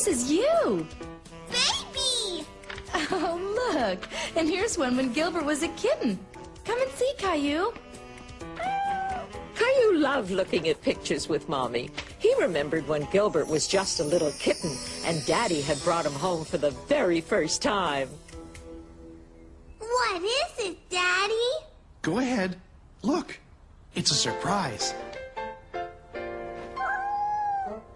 this is you. Baby! Oh, look. And here's one when Gilbert was a kitten. Come and see, Caillou. Caillou loved looking at pictures with Mommy. He remembered when Gilbert was just a little kitten and Daddy had brought him home for the very first time. What is it, Daddy? Go ahead. Look. It's a surprise.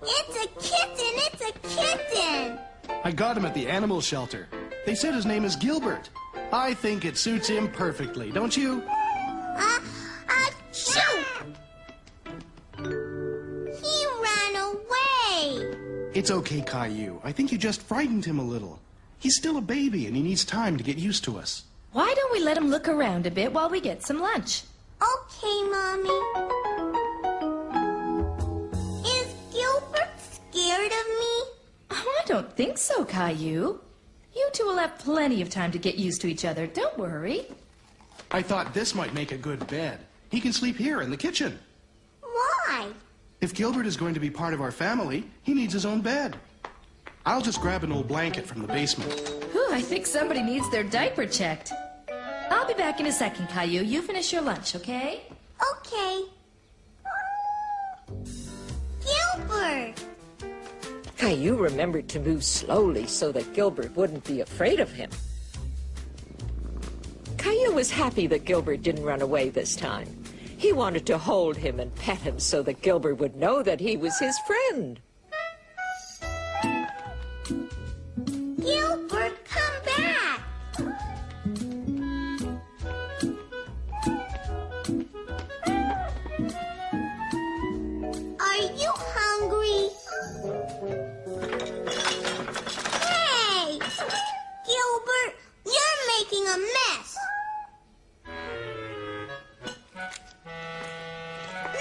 It's a kitten! It's a kitten! I got him at the animal shelter. They said his name is Gilbert. I think it suits him perfectly, don't you? Achoo! He ran away. It's okay, Caillou. I think you just frightened him a little. He's still a baby and he needs time to get used to us. Why don't we let him look around a bit while we get some lunch? Okay, Mommy. Is Gilbert scared of me? Oh, I don't think so, Caillou. You two will have plenty of time to get used to each other. Don't worry. I thought this might make a good bed. He can sleep here in the kitchen. Why? If Gilbert is going to be part of our family, he needs his own bed. I'll just grab an old blanket from the basement. Whew, I think somebody needs their diaper checked. I'll be back in a second, Caillou. You finish your lunch, okay? Okay. Gilbert! Caillou remembered to move slowly so that Gilbert wouldn't be afraid of him. Caillou was happy that Gilbert didn't run away this time. He wanted to hold him and pet him so that Gilbert would know that he was his friend. Gilbert, come back! Are you hungry? Hey! Gilbert, you're making a mess!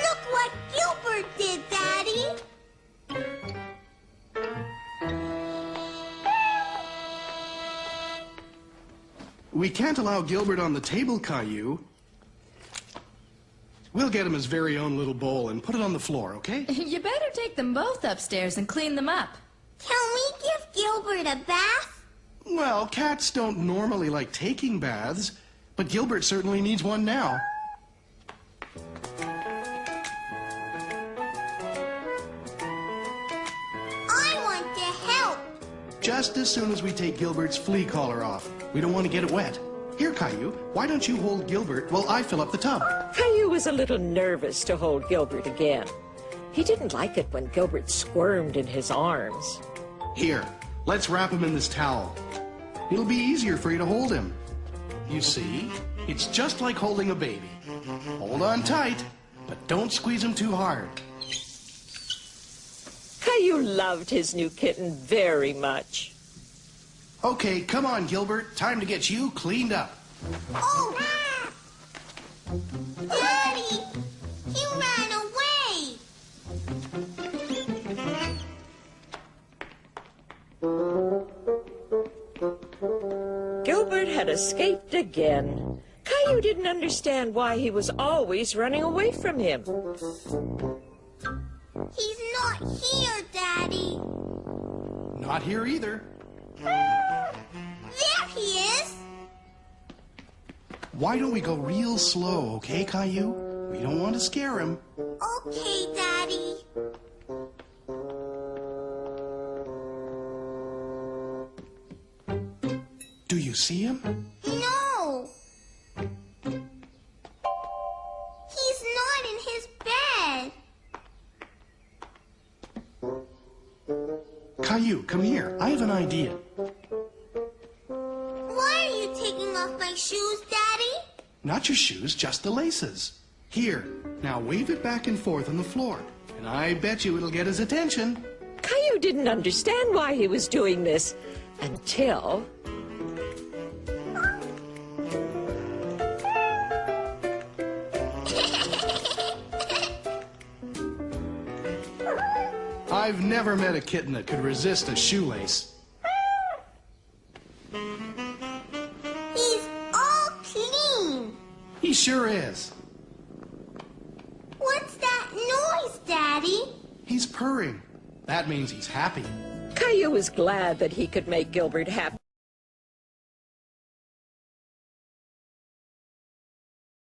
Look what Gilbert did, Daddy! We can't allow Gilbert on the table, Caillou. We'll get him his very own little bowl and put it on the floor, okay? You better take them both upstairs and clean them up. Can we give Gilbert a bath? Well, cats don't normally like taking baths, but Gilbert certainly needs one now. I want to help. Just as soon as we take Gilbert's flea collar off. We don't want to get it wet. Here, Caillou, why don't you hold Gilbert while I fill up the tub? Caillou was a little nervous to hold Gilbert again. He didn't like it when Gilbert squirmed in his arms. Here, let's wrap him in this towel. It'll be easier for you to hold him. You see, it's just like holding a baby. Hold on tight, but don't squeeze him too hard. Caillou loved his new kitten very much. Okay, come on, Gilbert. Time to get you cleaned up. Oh! Daddy! He ran away! Gilbert had escaped again. Caillou didn't understand why he was always running away from him. He's not here, Daddy. Not here either. There he is. Why don't we go real slow, okay, Caillou? We don't want to scare him. Okay, Daddy. Do you see him? No. He's not in his bed. Caillou, come here. I have an idea. Why are you taking off my shoes, Daddy? Not your shoes, just the laces. Here, now wave it back and forth on the floor, and I bet you it'll get his attention. Caillou didn't understand why he was doing this until... I've never met a kitten that could resist a shoelace. He's all clean. He sure is. What's that noise, Daddy? He's purring. That means he's happy. Caillou was glad that he could make Gilbert happy.